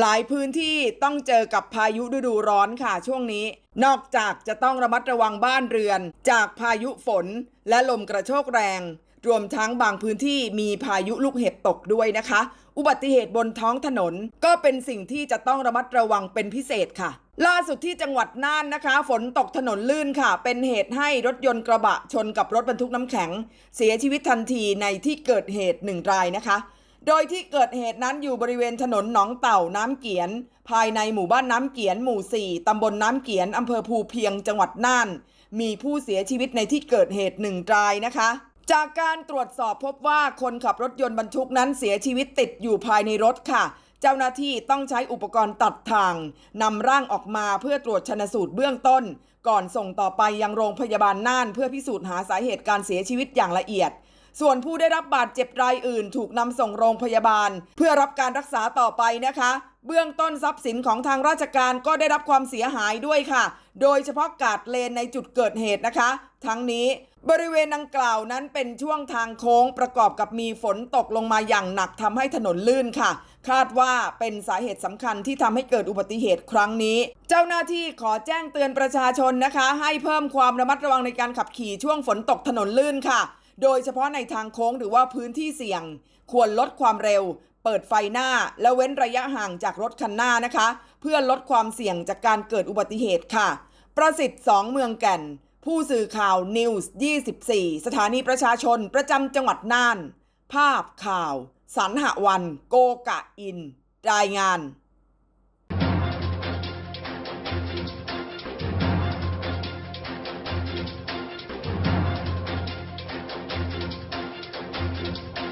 หลายพื้นที่ต้องเจอกับพายุฤดูร้อนค่ะช่วงนี้นอกจากจะต้องระมัดระวังบ้านเรือนจากพายุฝนและลมกระโชกแรงรวมทั้งบางพื้นที่มีพายุลูกเห็บตกด้วยนะคะอุบัติเหตุบนท้องถนนก็เป็นสิ่งที่จะต้องระมัดระวังเป็นพิเศษค่ะล่าสุดที่จังหวัดน่านนะคะฝนตกถนนลื่นค่ะเป็นเหตุให้รถยนต์กระบะชนกับรถบรรทุกน้ำแข็งเสียชีวิตทันทีในที่เกิดเหตุ1 รายนะคะโดยที่เกิดเหตุนั้นอยู่บริเวณถนนหนองเต่าน้ำเกียนภายในหมู่บ้านน้ำเกียนหมู่ 4ตำบลน้ำเกียนอำเภอภูเพียงจังหวัดน่านมีผู้เสียชีวิตในที่เกิดเหตุ1 รายนะคะจากการตรวจสอบพบว่าคนขับรถยนต์บรรทุกนั้นเสียชีวิตติดอยู่ภายในรถค่ะเจ้าหน้าที่ต้องใช้อุปกรณ์ตัดทางนำร่างออกมาเพื่อตรวจชันสูตรเบื้องต้นก่อนส่งต่อไปยังโรงพยาบาลน่านเพื่อพิสูจน์หาสาเหตุการเสียชีวิตอย่างละเอียดส่วนผู้ได้รับบาดเจ็บรายอื่นถูกนำส่งโรงพยาบาลเพื่อรับการรักษาต่อไปนะคะเบื้องต้นทรัพย์สินของทางราชการก็ได้รับความเสียหายด้วยค่ะโดยเฉพาะกาดเลนในจุดเกิดเหตุนะคะทั้งนี้บริเวณดังกล่าวนั้นเป็นช่วงทางโค้งประกอบกับมีฝนตกลงมาอย่างหนักทำให้ถนนลื่นค่ะคาดว่าเป็นสาเหตุสำคัญที่ทำให้เกิดอุบัติเหตุครั้งนี้เจ้าหน้าที่ขอแจ้งเตือนประชาชนนะคะให้เพิ่มความระมัดระวังในการขับขี่ช่วงฝนตกถนนลื่นค่ะโดยเฉพาะในทางโค้งหรือว่าพื้นที่เสี่ยงควรลดความเร็วเปิดไฟหน้าและเว้นระยะห่างจากรถคันหน้านะคะเพื่อลดความเสี่ยงจากการเกิดอุบัติเหตุค่ะประสิทธิ์2เมืองแก่นผู้สื่อข่าวนิวส์24สถานีประชาชนประจำจังหวัดน่านภาพข่าวสรรหวันโกกะอินรายงาน